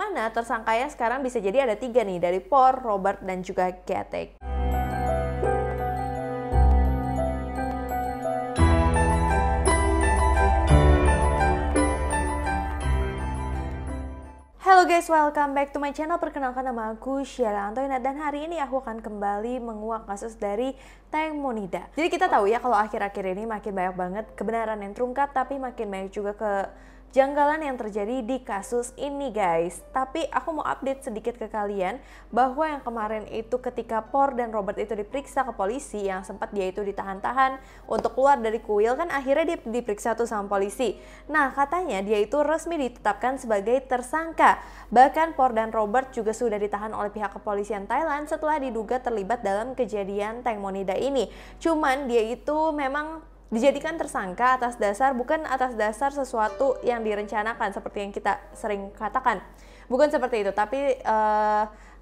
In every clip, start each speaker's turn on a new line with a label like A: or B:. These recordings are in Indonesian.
A: mana tersangkanya sekarang bisa jadi ada 3 nih, dari Por, Robert, dan juga Gatic. Halo guys, welcome back to my channel. Perkenalkan, nama aku Syara Antoina dan hari ini aku akan kembali menguak kasus dari Tank Monida. Jadi kita tahu ya kalau akhir-akhir ini makin banyak banget kebenaran yang terungkap, tapi makin banyak juga kejanggalan yang terjadi di kasus ini guys. Tapi aku mau update sedikit ke kalian bahwa yang kemarin itu ketika Por dan Robert itu diperiksa ke polisi, yang sempat dia itu ditahan-tahan untuk keluar dari kuil, kan akhirnya dia diperiksa tuh sama polisi. Nah katanya dia itu resmi ditetapkan sebagai tersangka. Bahkan Por dan Robert juga sudah ditahan oleh pihak kepolisian Thailand setelah diduga terlibat dalam kejadian Tank Monida ini. Cuman dia itu memang dijadikan tersangka bukan atas dasar sesuatu yang direncanakan seperti yang kita sering katakan. Bukan seperti itu, tapi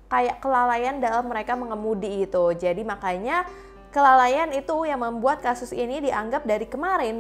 A: kayak kelalaian dalam mereka mengemudi itu. Jadi makanya kelalaian itu yang membuat kasus ini dianggap dari kemarin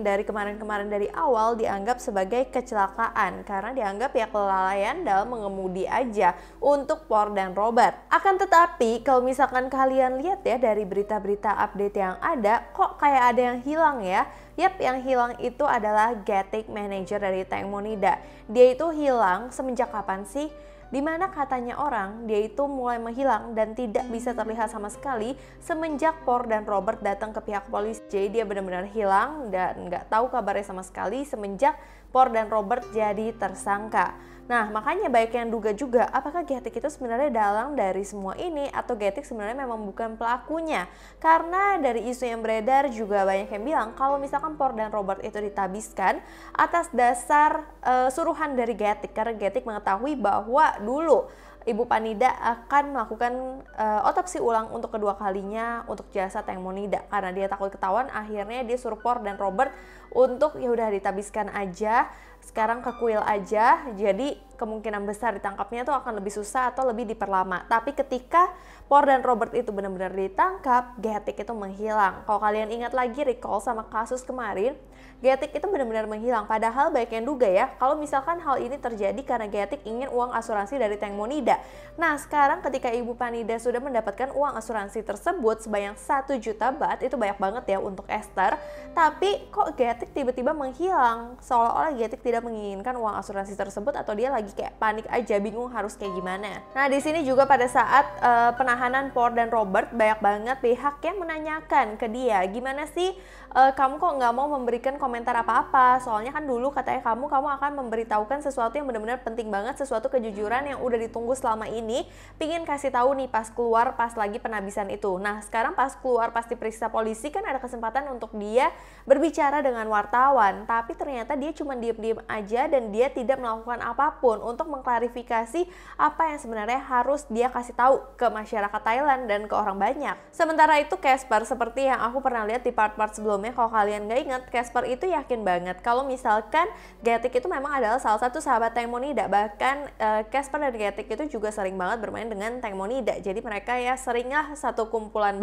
A: dari awal dianggap sebagai kecelakaan, karena dianggap ya kelalaian dalam mengemudi aja untuk Por dan Robert. Akan tetapi kalau misalkan kalian lihat ya dari berita-berita update yang ada, kok kayak ada yang hilang ya. Yap, yang hilang itu adalah Gatic, manajer dari Tank Monida. Dia itu hilang semenjak kapan sih? Dimana katanya orang dia itu mulai menghilang dan tidak bisa terlihat sama sekali semenjak Por dan Robert datang ke pihak polisi. Jadi dia benar-benar hilang dan nggak tahu kabarnya sama sekali semenjak Por dan Robert jadi tersangka. Nah makanya banyak yang duga juga apakah Gatic itu sebenarnya dalang dari semua ini atau Gatic sebenarnya memang bukan pelakunya. Karena dari isu yang beredar juga banyak yang bilang kalau misalkan Por dan Robert itu ditabiskan atas dasar suruhan dari Gatic, karena Gatic mengetahui bahwa dulu Ibu Panida akan melakukan otopsi ulang untuk kedua kalinya untuk jasad Tank Monida. Karena dia takut ketahuan, akhirnya dia suruh Por dan Robert untuk ya udah ditabiskan aja, sekarang ke kuil aja. Jadi kemungkinan besar ditangkapnya tuh akan lebih susah atau lebih diperlama. Tapi ketika Por dan Robert itu benar-benar ditangkap, Gatic itu menghilang. Kalau kalian ingat lagi, recall sama kasus kemarin, Gatic itu benar-benar menghilang. Padahal banyak yang duga ya kalau misalkan hal ini terjadi karena Gatic ingin uang asuransi dari Tank Monida. Nah sekarang ketika Ibu Panida sudah mendapatkan uang asuransi tersebut sebanyak 1 juta baht, itu banyak banget ya untuk Esther. Tapi kok Gatic tiba-tiba menghilang, seolah-olah Gatic tidak menginginkan uang asuransi tersebut atau dia lagi kayak panik aja, bingung harus kayak gimana. Nah di sini juga pada saat penahanan Por dan Robert, banyak banget pihak yang menanyakan ke dia, gimana sih kamu kok nggak mau memberikan komentar apa-apa, soalnya kan dulu katanya kamu akan memberitahukan sesuatu yang benar-benar penting banget, sesuatu kejujuran yang udah ditunggu selama ini, pingin kasih tahu nih pas keluar pas lagi penabisan itu. Nah sekarang pas keluar pas diperiksa polisi kan ada kesempatan untuk dia berbicara dengan wartawan, tapi ternyata dia cuma diem-diem aja dan dia tidak melakukan apapun untuk mengklarifikasi apa yang sebenarnya harus dia kasih tahu ke masyarakat Thailand dan ke orang banyak. Sementara itu Casper, seperti yang aku pernah lihat di part-part sebelumnya, kalau kalian nggak ingat, Casper itu yakin banget kalau misalkan Gatic itu memang adalah salah satu sahabat Tank Monida. Bahkan Casper dan Gatic itu juga sering banget bermain dengan Tank Monida. Jadi mereka ya seringlah satu perkumpulan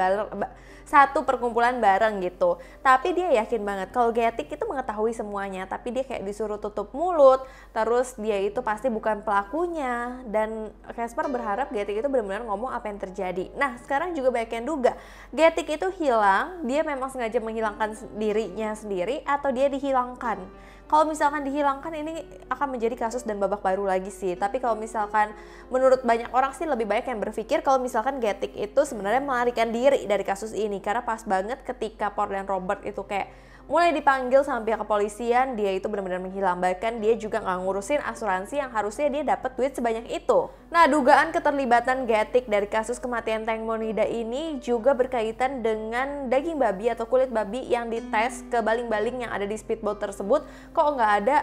A: bareng gitu. Tapi dia yakin banget kalau Gatic itu mengetahui semuanya, tapi dia kayak disuruh tutup mulut, terus dia itu pasti bukan pelakunya, dan Casper berharap Gatic itu benar-benar ngomong apa yang terjadi. Nah sekarang juga banyak yang duga Gatic itu hilang, dia memang sengaja menghilangkan dirinya sendiri atau dia dihilangkan. Kalau misalkan dihilangkan ini akan menjadi kasus dan babak baru lagi sih. Tapi kalau misalkan menurut banyak orang sih lebih banyak yang berpikir kalau misalkan Gatic itu sebenarnya melarikan diri dari kasus ini. Karena pas banget ketika Por dan Robert itu kayak mulai dipanggil sama pihak kepolisian, dia itu benar-benar menghilang. Bahkan dia juga nggak ngurusin asuransi yang harusnya dia dapat duit sebanyak itu. Nah, dugaan keterlibatan Gatic dari kasus kematian Tank Monida ini juga berkaitan dengan daging babi atau kulit babi yang dites ke baling-baling yang ada di speedboat tersebut. Kok nggak ada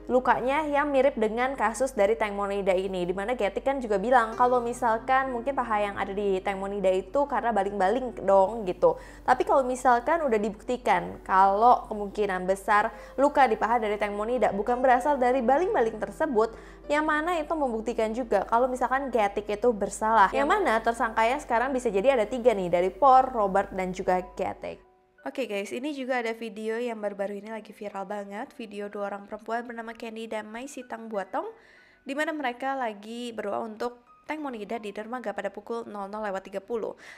A: lukanya yang mirip dengan kasus dari Tank Monida ini, dimana Gatic kan juga bilang kalau misalkan mungkin paha yang ada di Tank Monida itu karena baling-baling dong gitu. Tapi kalau misalkan udah dibuktikan kalau kemungkinan besar luka di paha dari Tank Monida bukan berasal dari baling-baling tersebut, yang mana itu membuktikan juga kalau misalkan Gatic itu bersalah. Yang mana tersangkanya sekarang bisa jadi ada 3 nih, dari Por, Robert, dan juga Gatic. Oke guys, ini juga ada video yang baru-baru ini lagi viral banget. Video 2 orang perempuan bernama Candy dan Mai Sitang Buatong di mana mereka lagi berdoa untuk Tank Monida di dermaga pada pukul 00.30.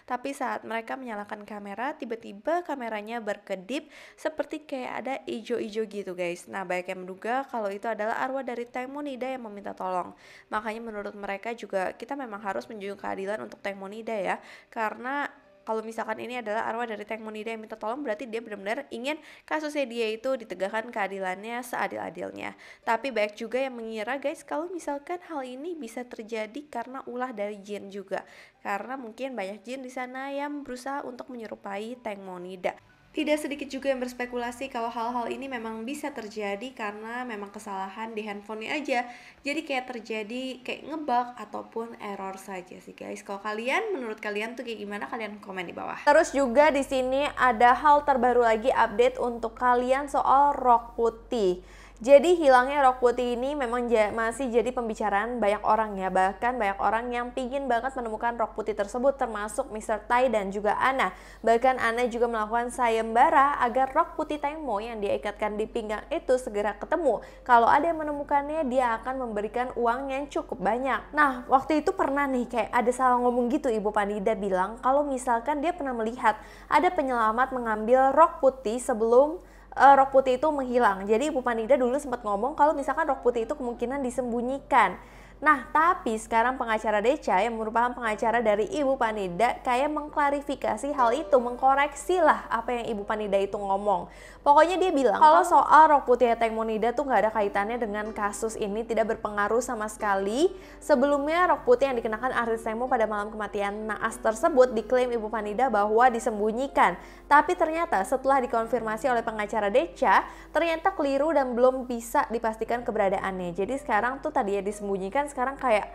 A: Tapi saat mereka menyalakan kamera, tiba-tiba kameranya berkedip seperti kayak ada ijo-ijo gitu guys. Nah, banyak yang menduga kalau itu adalah arwah dari Tank Monida yang meminta tolong. Makanya menurut mereka juga kita memang harus menjunjung keadilan untuk Tank Monida ya. Karena kalau misalkan ini adalah arwah dari Tank Monida yang minta tolong, berarti dia benar-benar ingin kasusnya dia itu ditegakkan keadilannya seadil-adilnya. Tapi banyak juga yang mengira guys kalau misalkan hal ini bisa terjadi karena ulah dari jin juga. Karena mungkin banyak jin di sana yang berusaha untuk menyerupai Tank Monida. Tidak sedikit juga yang berspekulasi kalau hal-hal ini memang bisa terjadi karena memang kesalahan di handphonenya aja. Jadi kayak terjadi kayak ngebug ataupun error saja sih guys. Kalau kalian, menurut kalian tuh kayak gimana? Kalian komen di bawah. Terus juga di sini ada hal terbaru lagi update untuk kalian soal rok putih. Jadi hilangnya rok putih ini memang masih jadi pembicaraan banyak orang ya. Bahkan banyak orang yang pingin banget menemukan rok putih tersebut, termasuk Mr. Tai dan juga Ana. Bahkan Ana juga melakukan sayembara agar rok putih Tengmo yang dia ikatkan di pinggang itu segera ketemu. Kalau ada yang menemukannya, dia akan memberikan uang yang cukup banyak. Nah, waktu itu pernah nih kayak ada salah ngomong gitu, Ibu Panida bilang kalau misalkan dia pernah melihat ada penyelamat mengambil rok putih sebelum rok putih itu menghilang. Jadi Ibu Panida dulu sempat ngomong kalau misalkan rok putih itu kemungkinan disembunyikan. Nah, tapi sekarang pengacara Decha yang merupakan pengacara dari Ibu Panida kayak mengklarifikasi hal itu, mengkoreksi lah apa yang Ibu Panida itu ngomong. Pokoknya dia bilang kalau soal rok putih Tank Monida tuh nggak ada kaitannya dengan kasus ini, tidak berpengaruh sama sekali. Sebelumnya rok putih yang dikenakan artis Tengmo pada malam kematian naas tersebut diklaim Ibu Panida bahwa disembunyikan. Tapi ternyata setelah dikonfirmasi oleh pengacara Decha, ternyata keliru dan belum bisa dipastikan keberadaannya. Jadi sekarang tuh tadinya disembunyikan, sekarang kayak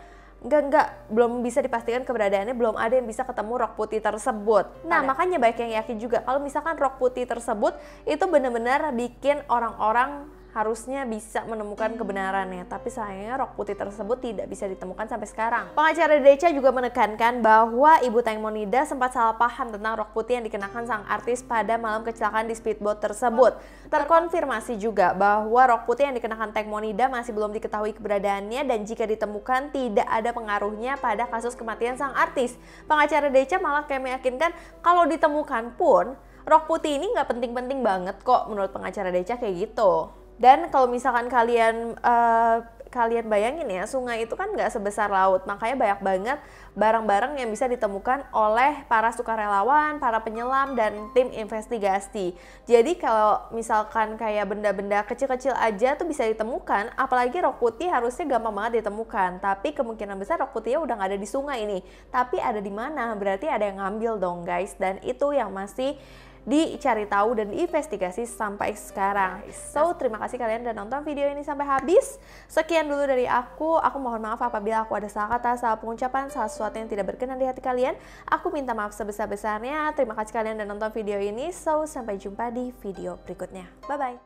A: belum bisa dipastikan keberadaannya, belum ada yang bisa ketemu rok putih tersebut. Nah, makanya banyak yang yakin juga kalau misalkan rok putih tersebut itu benar-benar bikin orang-orang harusnya bisa menemukan kebenarannya, tapi sayangnya rok putih tersebut tidak bisa ditemukan sampai sekarang. Pengacara Decha juga menekankan bahwa Ibu Tank Monida sempat salah paham tentang rok putih yang dikenakan sang artis pada malam kecelakaan di speedboat tersebut. Terkonfirmasi juga bahwa rok putih yang dikenakan Tank Monida masih belum diketahui keberadaannya dan jika ditemukan tidak ada pengaruhnya pada kasus kematian sang artis. Pengacara Decha malah kayak meyakinkan kalau ditemukan pun rok putih ini nggak penting-penting banget kok, menurut pengacara Decha kayak gitu. Dan kalau misalkan kalian bayangin ya, sungai itu kan nggak sebesar laut, makanya banyak banget barang-barang yang bisa ditemukan oleh para sukarelawan, para penyelam, dan tim investigasi. Jadi kalau misalkan kayak benda-benda kecil-kecil aja tuh bisa ditemukan, apalagi rok putih harusnya gampang banget ditemukan. Tapi kemungkinan besar rok putihnya udah nggak ada di sungai ini. Tapi ada di mana? Berarti ada yang ngambil dong guys, dan itu yang masih dicari tahu dan diinvestigasi sampai sekarang. So, terima kasih kalian udah nonton video ini sampai habis. Sekian dulu dari aku. Aku mohon maaf apabila aku ada salah kata, salah pengucapan, salah sesuatu yang tidak berkenan di hati kalian. Aku minta maaf sebesar-besarnya. Terima kasih kalian udah nonton video ini. So, sampai jumpa di video berikutnya. Bye-bye.